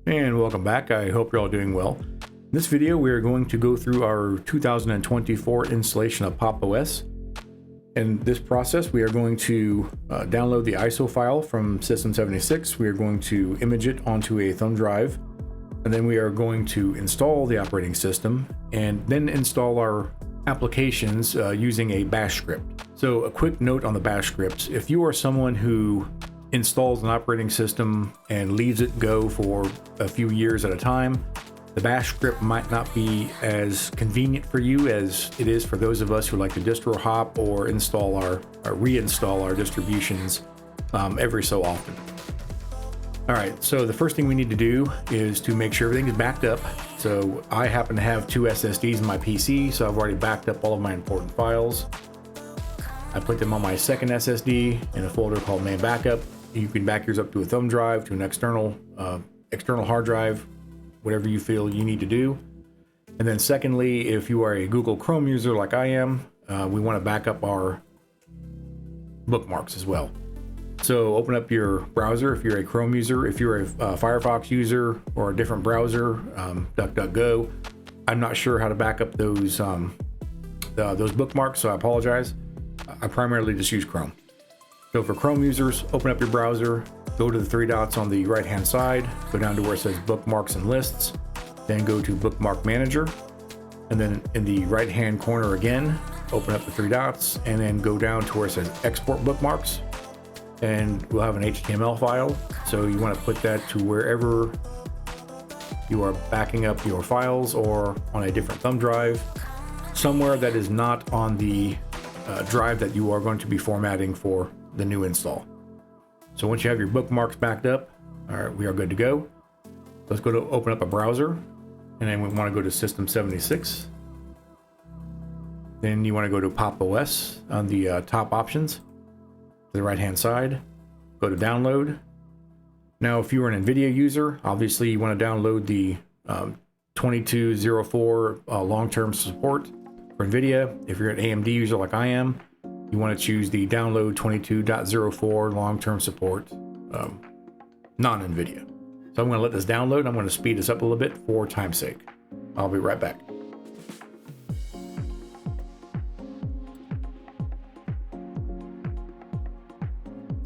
And welcome back. I hope you're all doing well. In this video, we are going to go through our 2024 installation of PopOS. In this process, we are going to download the ISO file from System76. We are going to image it onto a thumb drive, and then we are going to install the operating system and then install our applications using a bash script. So a quick note on the bash scripts. If you are someone who installs an operating system and leaves it go for a few years at a time, the bash script might not be as convenient for you as it is for those of us who like to distro hop or install or reinstall our distributions every so often. All right, so the first thing we need to do is to make sure everything is backed up. So I happen to have 2 SSDs in my PC, so I've already backed up all of my important files. I put them on my second SSD in a folder called main backup. You can back yours up to a thumb drive, to an external hard drive, whatever you feel you need to do. And then secondly, if you are a Google Chrome user like I am, we want to back up our bookmarks as well. So open up your browser if you're a Chrome user. If you're a Firefox user or a different browser, DuckDuckGo. I'm not sure how to back up those bookmarks, so I apologize. I primarily just use Chrome. So for Chrome users, open up your browser, go to the 3 dots on the right hand side, go down to where it says Bookmarks and Lists, then go to Bookmark Manager, and then in the right hand corner again, open up the 3 dots, and then go down to where it says Export Bookmarks, and we'll have an HTML file. So you want to put that to wherever you are backing up your files or on a different thumb drive, somewhere that is not on the drive that you are going to be formatting for the new install. So once you have your bookmarks backed up, all right, we are good to go. Let's go to open up a browser, and then we want to go to System76. Then you want to go to PopOS on the top options, to the right hand side. Go to download. Now, if you are an NVIDIA user, obviously you want to download the 2204 long-term support for NVIDIA. If you're an AMD user like I am, you want to choose the download 22.04 long-term support, non-NVIDIA. So I'm going to let this download. I'm going to speed this up a little bit for time's sake. I'll be right back.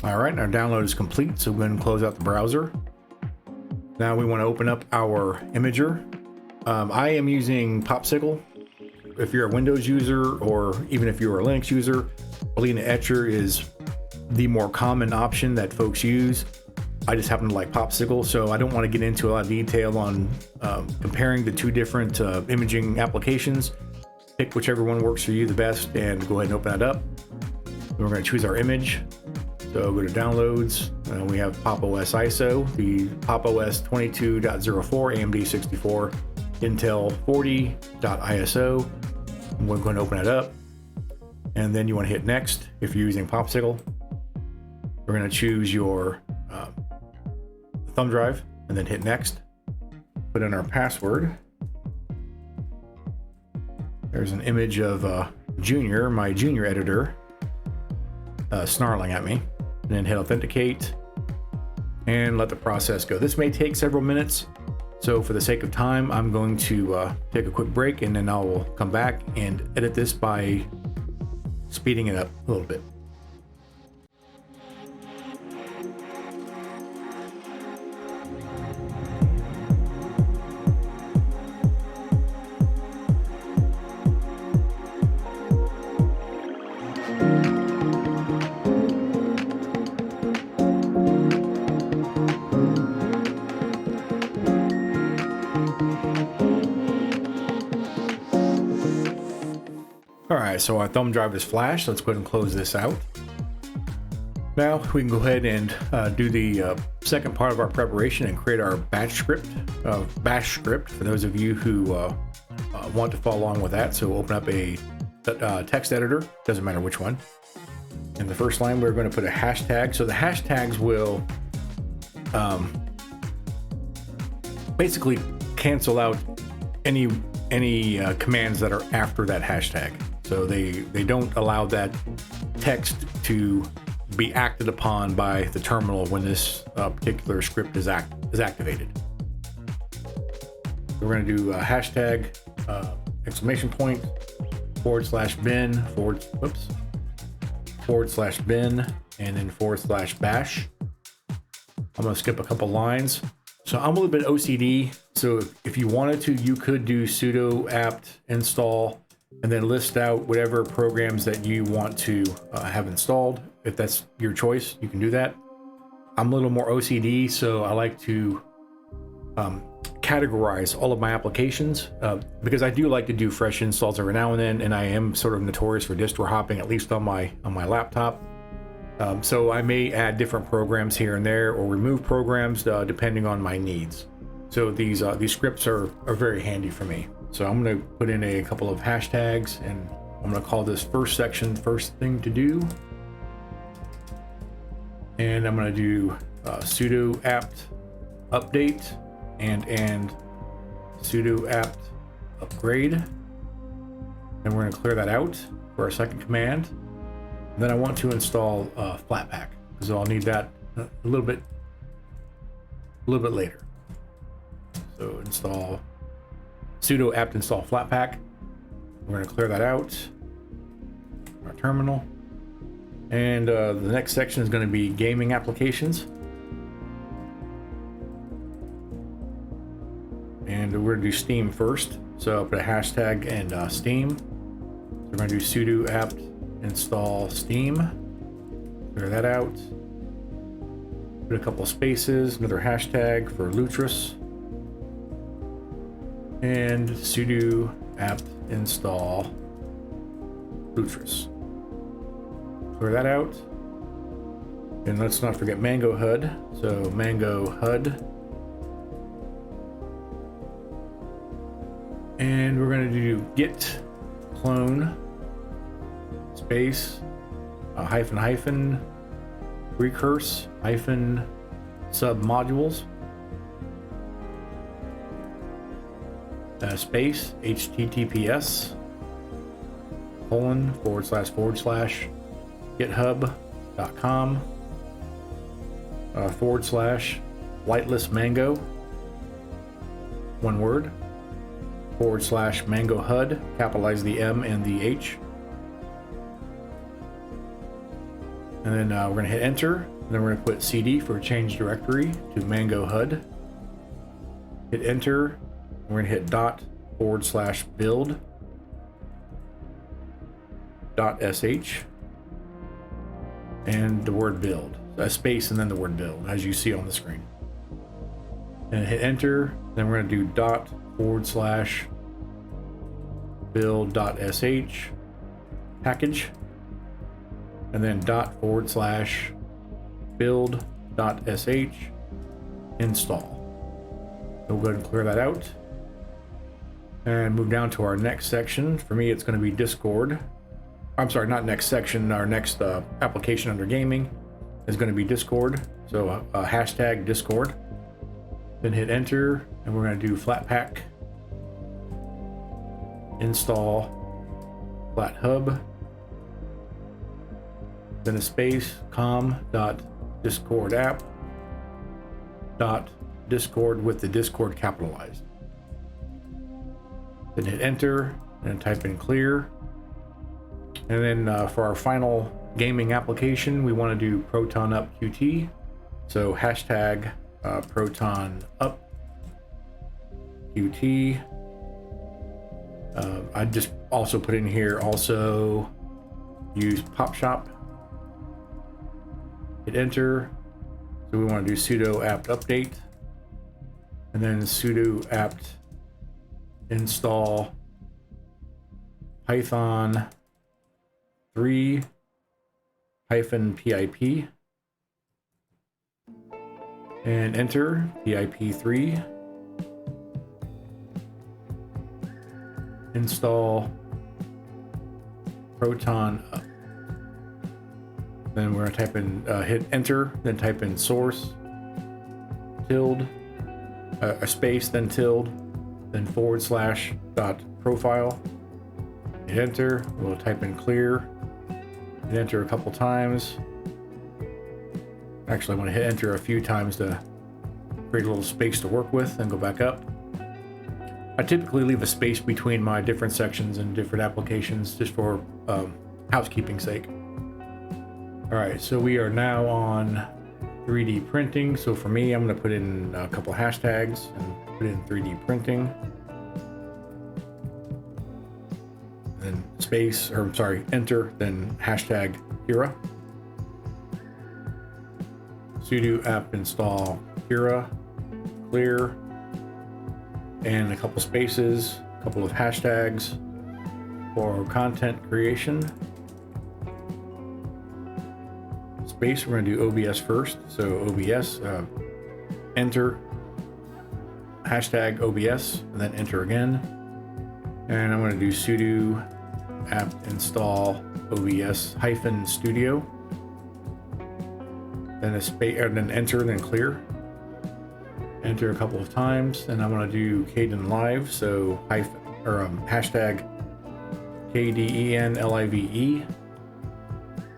All right, our download is complete, so we're going to close out the browser. Now we want to open up our imager. I am using Popsicle. If you're a Windows user, or even if you're a Linux user, Alina Etcher is the more common option that folks use. I just happen to like Popsicle, so I don't want to get into a lot of detail on comparing the 2 different imaging applications. Pick whichever one works for you the best and go ahead and open that up. Then we're going to choose our image. So go to downloads, we have PopOS ISO, the PopOS 22.04 AMD 64 Intel 40.ISO. We're going to open it up, and then you want to hit next if you're using Popsicle. We're going to choose your thumb drive and then hit next. Put in our password. There's an image of Junior, my Junior editor, snarling at me. And then hit authenticate and let the process go. This may take several minutes, so for the sake of time, I'm going to take a quick break, and then I will come back and edit this by speeding it up a little bit. All right, so our thumb drive is flashed. Let's go ahead and close this out. Now we can go ahead and do the second part of our preparation and create our bash script for those of you who want to follow along with that. So open up a text editor, doesn't matter which one. In the first line, we're going to put a hashtag. So the hashtags will basically cancel out any commands that are after that hashtag. So they don't allow that text to be acted upon by the terminal when this particular script is activated. we're going to do hashtag exclamation point /bin /bin and then /bash. I'm going to skip a couple lines. So I'm a little bit OCD. So if you wanted to, you could do sudo apt install and then list out whatever programs that you want to have installed. If that's your choice, you can do that. I'm a little more OCD, so I like to categorize all of my applications because I do like to do fresh installs every now and then, and I am sort of notorious for distro hopping, at least on my laptop. So I may add different programs here and there or remove programs depending on my needs. So these scripts are very handy for me. So I'm going to put in a couple of hashtags, and I'm going to call this first section first thing to do. And I'm going to do sudo apt update and sudo apt upgrade. And we're going to clear that out for our second command. And then I want to install Flatpak, because I'll need that a little bit later. So install sudo apt install Flatpak. We're going to clear that out. Our terminal. And the next section is going to be gaming applications. And we're going to do Steam first. So I'll put a hashtag and Steam. So we're going to do sudo apt install Steam. Clear that out. Put a couple of spaces, another hashtag for Lutris. And sudo apt install Lutris. Clear that out. And let's not forget Mango HUD. So Mango HUD. And we're going to do git clone space hyphen recurse hyphen submodules space https ://github.com /lightless mango, one word, /mango HUD, capitalize the M and the H. And then we're going to hit enter. And then we're going to put CD for change directory to Mango HUD. Hit enter. And we're going to hit ./build .sh and the word build, a space and then the word build, as you see on the screen. And hit enter. Then we're going to do ./build.sh package. And then ./build.sh install. So we'll go ahead and clear that out and move down to our next section. For me, it's going to be Discord. I'm sorry, not next section. Our next application under gaming is going to be Discord. So hashtag Discord. Then hit enter, and we're going to do Flatpak install FlatHub. Then a space com.discordapp.discord with the Discord capitalized. Then hit enter and type in clear. And then for our final gaming application, we want to do Proton Up Qt. So hashtag Proton Up Qt. I just also put in here also use PopShop. Hit enter. So we want to do sudo apt update and then sudo apt install Python 3 -pip and enter pip3 install Proton Up. Then we're going to type in hit enter, then type in source tilde a space, then tilde, then /profile. Hit enter. We'll type in clear. Hit enter a couple times. Actually, I want to hit enter a few times to create a little space to work with, then go back up. I typically leave a space between my different sections and different applications just for housekeeping sake. All right, so we are now on 3D printing. So for me, I'm going to put in a couple hashtags and put in 3D printing. Then space, or sorry, enter, then hashtag Kira. Sudo apt install Kira, clear, and a couple spaces, a couple of hashtags for content creation. Space, we're going to do OBS first. So OBS, enter, hashtag OBS, and then enter again. And I'm going to do sudo apt install OBS hyphen studio. Then a space, and then enter, then clear. Enter a couple of times, and I'm going to do Kdenlive. So hashtag Kdenlive.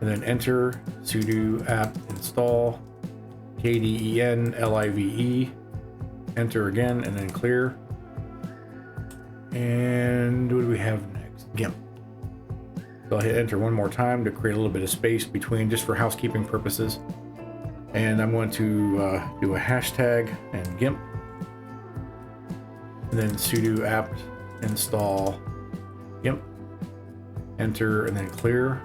And then enter sudo apt install Kdenlive, enter again, and then clear. And what do we have next? Gimp. So I'll hit enter one more time to create a little bit of space between, just for housekeeping purposes. And I'm going to do a hashtag and Gimp. And then sudo apt install Gimp, enter, and then clear.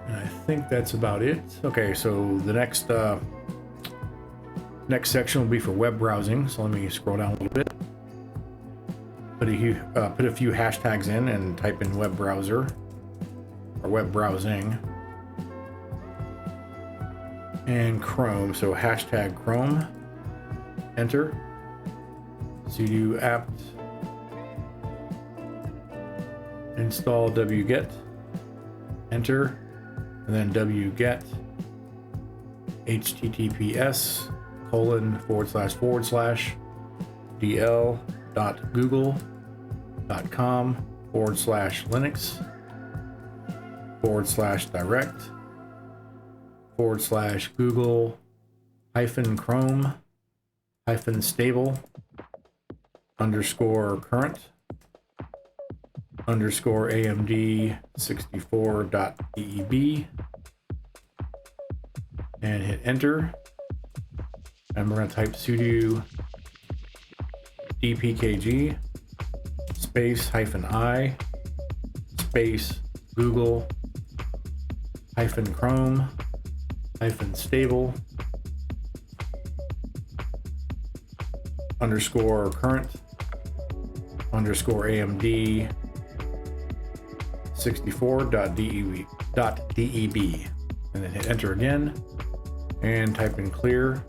I think that's about it. Okay, so the next section will be for web browsing. So let me scroll down a little bit. Put a few hashtags in and type in web browser or web browsing. And Chrome, so hashtag Chrome, enter. Sudo apt install wget, enter. And then wget https://dl.google.com/linux//AMD64.deb and hit enter. And we're going to type sudo dpkg space -i space google -chrome -stable _current _AMD 64.deb and then hit enter again and type in clear.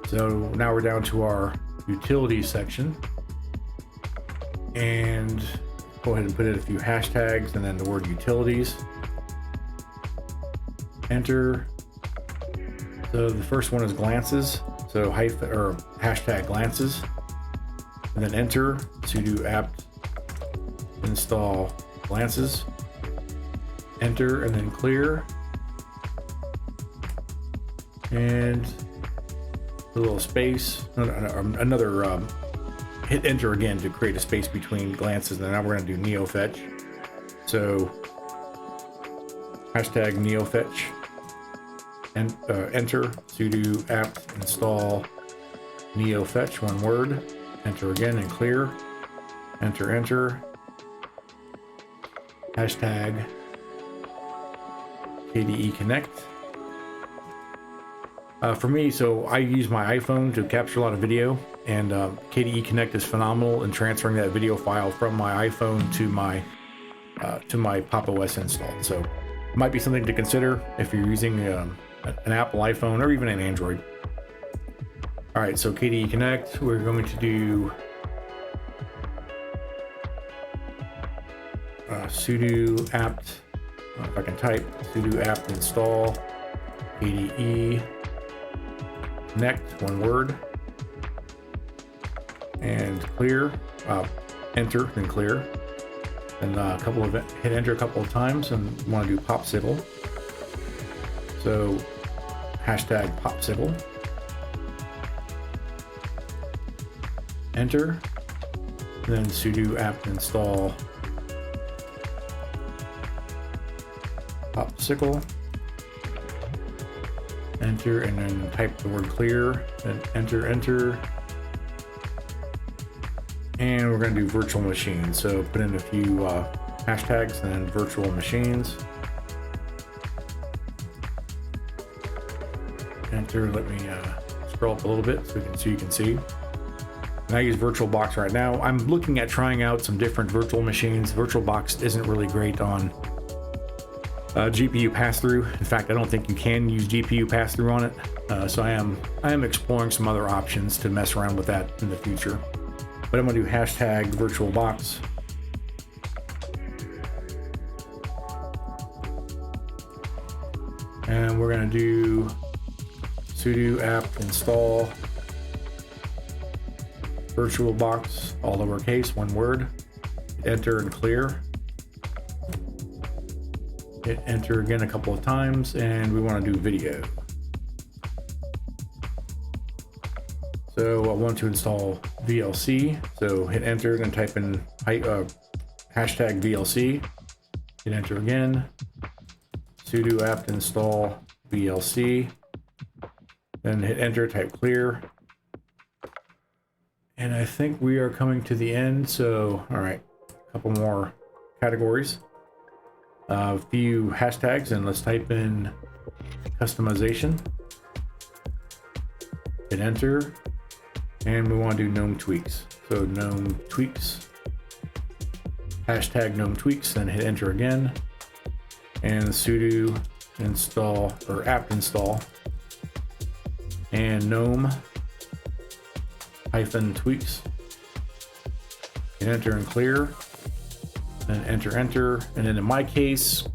So now we're down to our utilities section, and go ahead and put in a few hashtags and then the word utilities. Enter. So the first one is glances, so hashtag glances, and then enter sudo apt install glances, enter, and then clear. And a little space, another hit enter again to create a space between glances. And now we're going to do neofetch. So hashtag neofetch and enter sudo apt install neofetch, one word, enter again and clear, enter, hashtag KDE connect. For me, so I use my iPhone to capture a lot of video, and KDE Connect is phenomenal in transferring that video file from my iPhone to my PopOS install. So it might be something to consider if you're using an Apple iPhone or even an Android. All right, so KDE Connect, we're going to do sudo apt, if I can type, sudo apt install KDE Connect, one word, and clear, enter, then clear, and hit enter a couple of times, and we want to do popsicle. So hashtag popsicle, enter, then sudo apt install popsicle, enter, and then type the word clear, then enter, and we're going to do virtual machines. So put in a few hashtags and then virtual machines. Enter. Let me scroll up a little bit so you can see. And I use VirtualBox right now. I'm looking at trying out some different virtual machines. VirtualBox isn't really great on GPU pass-through. In fact, I don't think you can use GPU pass-through on it. So I am exploring some other options to mess around with that in the future. But I'm going to do hashtag VirtualBox. And we're going to do sudo apt install VirtualBox, all lowercase, one word. Enter and clear. Hit enter again a couple of times, and we want to do video. So I want to install VLC, so hit enter and type in hashtag VLC. Hit enter again. Sudo apt install VLC. Then hit enter, type clear. And I think we are coming to the end. So, all right, a couple more categories. A few hashtags, and let's type in customization. Hit enter. And we want to do GNOME tweaks. So GNOME tweaks, hashtag GNOME tweaks, then hit enter again. And sudo install or apt install and GNOME -tweaks. Hit enter and clear. Then enter. And then in my case,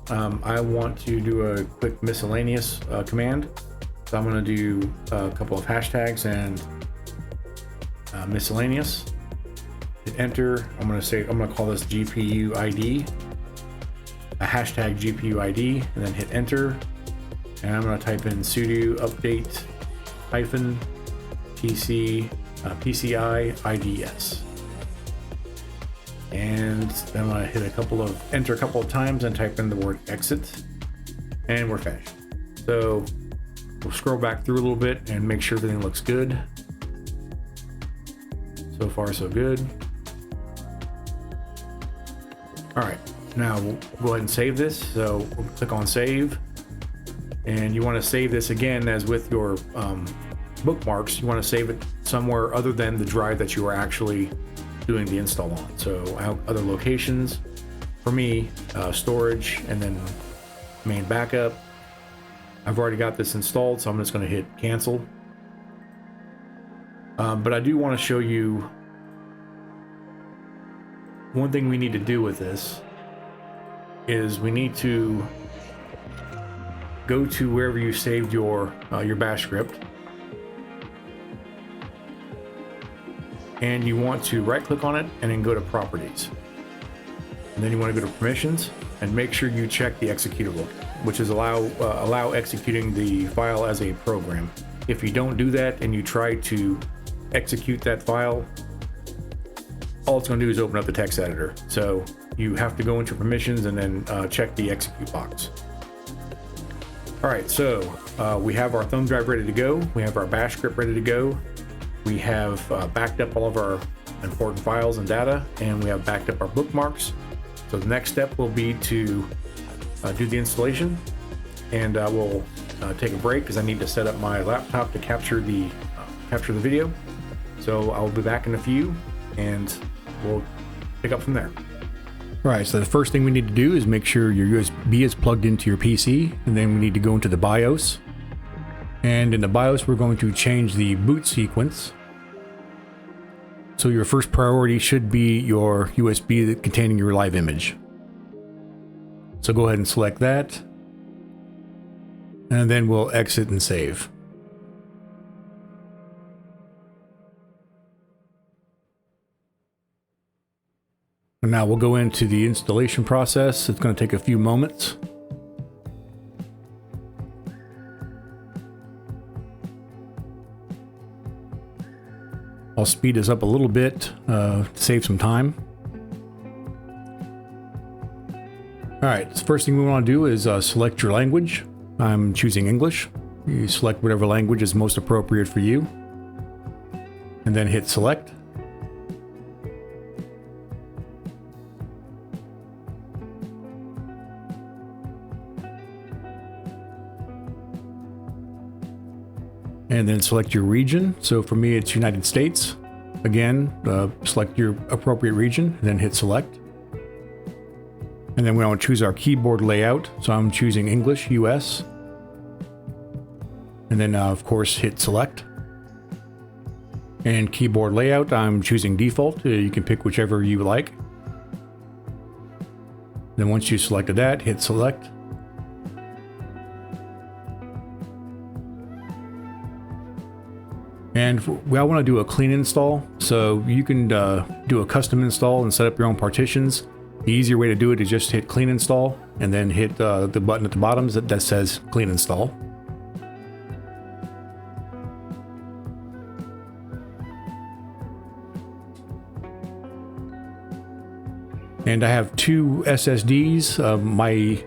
I want to do a quick miscellaneous command. So I'm going to do a couple of hashtags and miscellaneous. Hit enter. I'm going to call this GPU ID, a hashtag GPU ID, and then hit enter. And I'm going to type in sudo update PCI IDS. And then I'm going to hit enter a couple of times and type in the word exit, and we're finished. So we'll scroll back through a little bit and make sure everything looks good. So far, so good. All right, now we'll go ahead and save this. So we'll click on save, and you want to save this again as with your bookmarks. You want to save it somewhere other than the drive that you are actually doing the install on. So other locations, for me, storage, and then main backup. I've already got this installed, so I'm just going to hit cancel. But I do want to show you one thing we need to do with this is we need to go to wherever you saved your bash script, and you want to right click on it and then go to properties, and then you want to go to permissions and make sure you check the executable, which is allow executing the file as a program. If you don't do that and you try to execute that file, all it's going to do is open up the text editor. So you have to go into permissions and then check the execute box. All right, so we have our thumb drive ready to go. We have our bash script ready to go. We have backed up all of our important files and data, and we have backed up our bookmarks. So the next step will be to do the installation, and we'll take a break because I need to set up my laptop to capture the video. So I'll be back in a few, and we'll pick up from there. All right, so the first thing we need to do is make sure your USB is plugged into your PC, and then we need to go into the BIOS. And in the BIOS, we're going to change the boot sequence. So your first priority should be your USB containing your live image. So go ahead and select that, and then we'll exit and save. And now we'll go into the installation process. It's going to take a few moments. I'll speed this up a little bit to save some time. All right, the first thing we want to do is select your language. I'm choosing English. You select whatever language is most appropriate for you, and then hit select. And then select your region. So for me, it's United States. Again, select your appropriate region, and then hit select. And then we want to choose our keyboard layout. So I'm choosing English, US. And then, of course, hit select. And keyboard layout, I'm choosing default. You can pick whichever you like. Then once you selected that, hit select. And I want to do a clean install, so you can do a custom install and set up your own partitions. The easier way to do it is just hit clean install and then hit the button at the bottom that says clean install. And I have two SSDs. My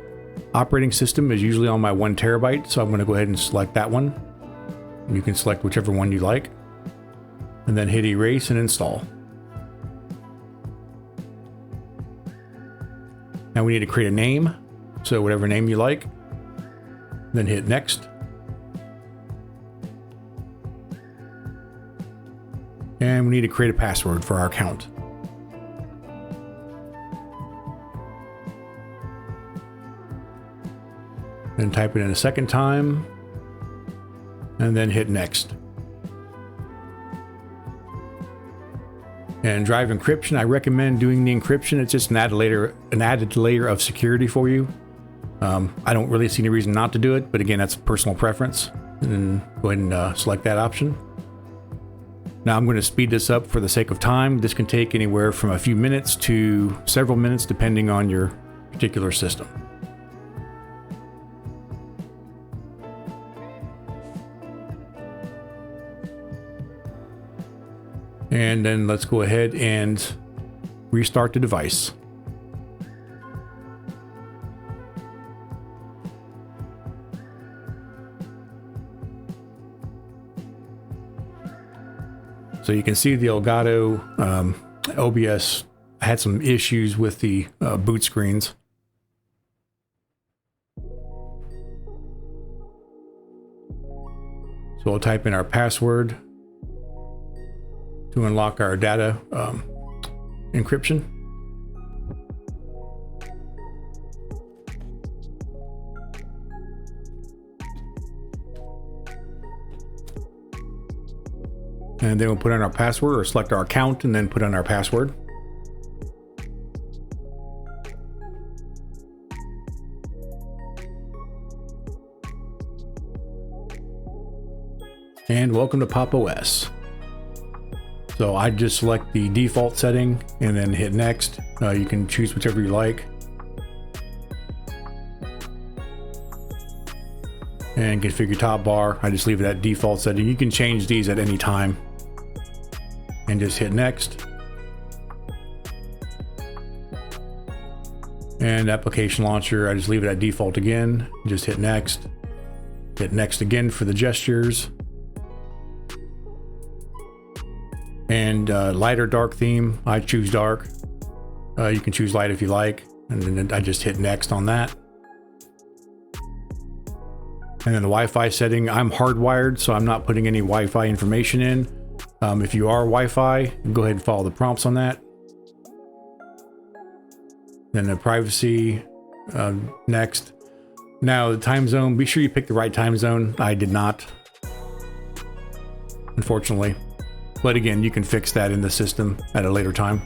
operating system is usually on my 1 terabyte, so I'm going to go ahead and select that one. You can select whichever one you like, and then hit erase and install. Now we need to create a name, so whatever name you like, then hit next. And we need to create a password for our account. Then type it in a second time, and then hit next. And drive encryption, I recommend doing the encryption. It's just an added layer of security for you. I don't really see any reason not to do it, but again, that's personal preference. And then go ahead and select that option. Now I'm going to speed this up for the sake of time. This can take anywhere from a few minutes to several minutes, depending on your particular system. And then let's go ahead and restart the device. So you can see the Elgato OBS had some issues with the boot screens. So we'll type in our password to unlock our data encryption. And then we'll put in our password, or select our account and then put in our password. And welcome to PopOS. So I just select the default setting and then hit next. You can choose whichever you like. And configure top bar. I just leave it at default setting. You can change these at any time. And just hit next. And application launcher, I just leave it at default again. Just hit next. Hit next again for the gestures. And light or dark theme, I choose dark. You can choose light if you like. And then I just hit next on that. And then the Wi-Fi setting, I'm hardwired, so I'm not putting any Wi-Fi information in. If you are Wi-Fi, go ahead and follow the prompts on that. Then the privacy, next. Now the time zone, be sure you pick the right time zone. I did not, unfortunately. But again, you can fix that in the system at a later time.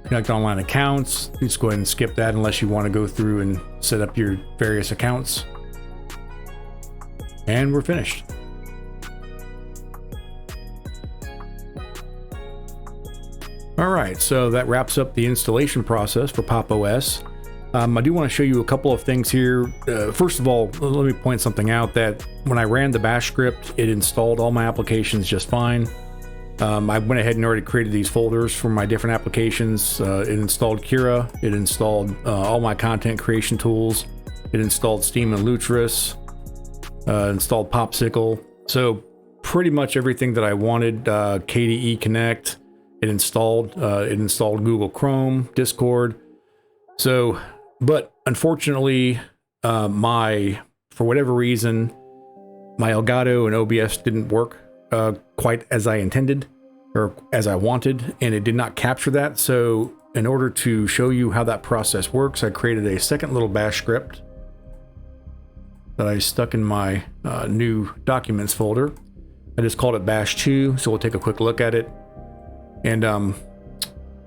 Connect online accounts. Just go ahead and skip that unless you want to go through and set up your various accounts. And we're finished. All right, so that wraps up the installation process for PopOS. I do want to show you a couple of things here. First of all, let me point something out, that when I ran the bash script, it installed all my applications just fine. I went ahead and already created these folders for my different applications. It installed Kira, it installed all my content creation tools, it installed Steam and Lutris, installed Popsicle. So pretty much everything that I wanted. KDE Connect, it installed Google Chrome, Discord. So, but unfortunately, for whatever reason, my Elgato and OBS didn't work quite as I intended or as I wanted, and it did not capture that. So in order to show you how that process works, I created a second little bash script that I stuck in my new documents folder. I just called it bash 2, so we'll take a quick look at it. And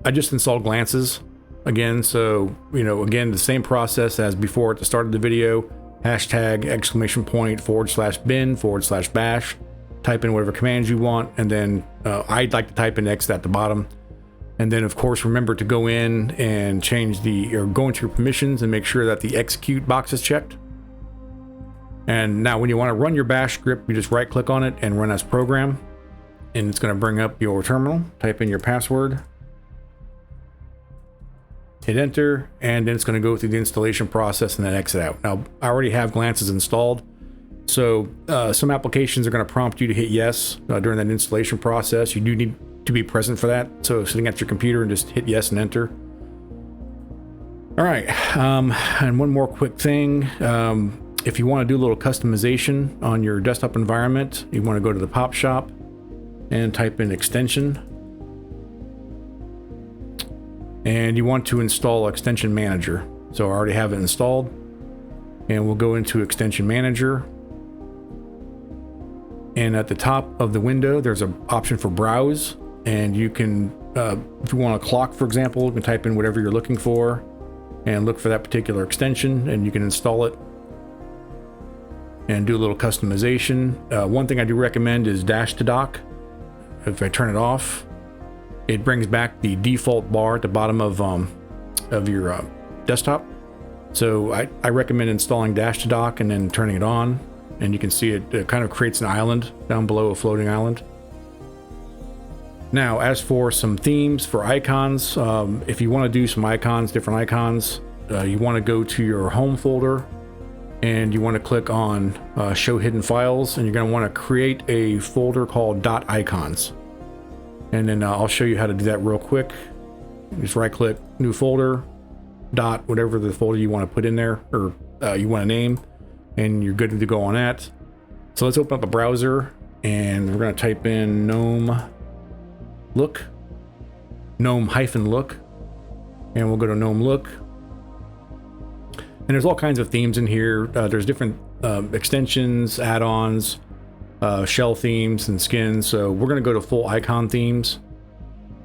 I just installed Glances again. So, you know, again, the same process as before at the start of the video, hashtag !bin/bash, type in whatever commands you want. And then I'd like to type in X at the bottom. And then of course, remember to go in and go into your permissions and make sure that the execute box is checked. And now when you want to run your bash script, you just right click on it and run as program. And it's going to bring up your terminal, type in your password, hit enter, and then it's going to go through the installation process and then exit out. Now, I already have Glances installed. So some applications are going to prompt you to hit yes during that installation process. You do need to be present for that. So sitting at your computer and just hit yes and enter. All right. And one more quick thing. If you want to do a little customization on your desktop environment, you want to go to the Pop Shop and type in extension. And you want to install Extension Manager. So I already have it installed. And we'll go into Extension Manager. And at the top of the window, there's an option for Browse. And you can, if you want a clock, for example, you can type in whatever you're looking for and look for that particular extension, and you can install it and do a little customization. One thing I do recommend is Dash to Dock. If I turn it off, it brings back the default bar at the bottom of your desktop. So I recommend installing Dash to Dock and then turning it on, and you can see it kind of creates an island down below, a floating island. Now, as for some themes for icons, if you want to do some icons, different icons, you want to go to your home folder and you want to click on show hidden files, and you're going to want to create a folder called .icons. And then I'll show you how to do that real quick. Just right click, new folder, whatever the folder you want to put in there, or you want to name, and you're good to go on that. So let's open up a browser, and we're going to type in gnome look, gnome-look, and we'll go to gnome look. And there's all kinds of themes in here. There's different extensions, add-ons, shell themes, and skins. So we're going to go to full icon themes,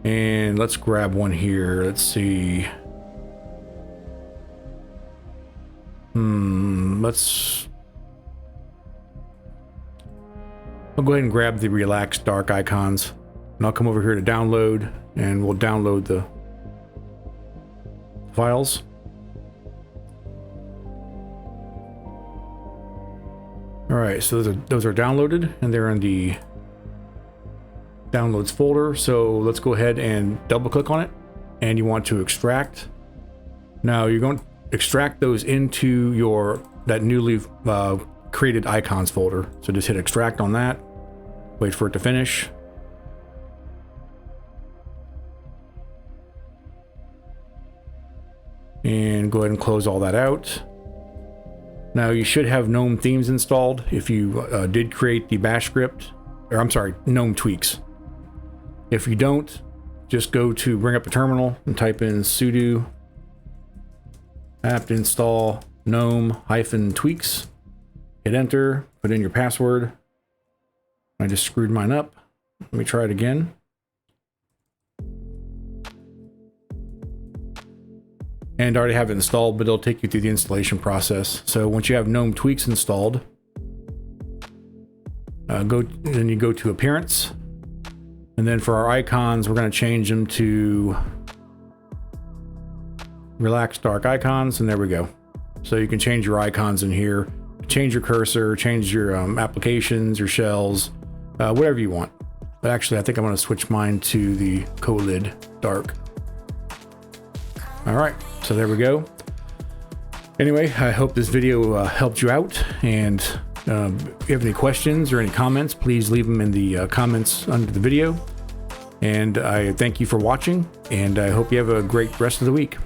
and let's grab one here. Let's see. I'll go ahead and grab the relaxed dark icons, and I'll come over here to download, and we'll download the files. All right, so those are downloaded, and they're in the downloads folder. So let's go ahead and double click on it, and you want to extract. Now you're going to extract those into that newly created icons folder. So just hit extract on that, wait for it to finish. And go ahead and close all that out. Now you should have GNOME themes installed if you did create the bash script, or I'm sorry, GNOME tweaks. If you don't, just bring up a terminal and type in sudo apt install gnome-tweaks, hit enter, put in your password. I just screwed mine up. Let me try it again. And I already have it installed, but it'll take you through the installation process. So once you have GNOME tweaks installed, then you go to appearance, and then for our icons, we're going to change them to relax dark icons, and there we go. So you can change your icons in here, change your cursor, change your applications, your shells, whatever you want. But actually, I think I'm going to switch mine to the Colid dark. All right, so there we go. Anyway, I hope this video helped you out, and if you have any questions or any comments, please leave them in the comments under the video. And I thank you for watching, and I hope you have a great rest of the week.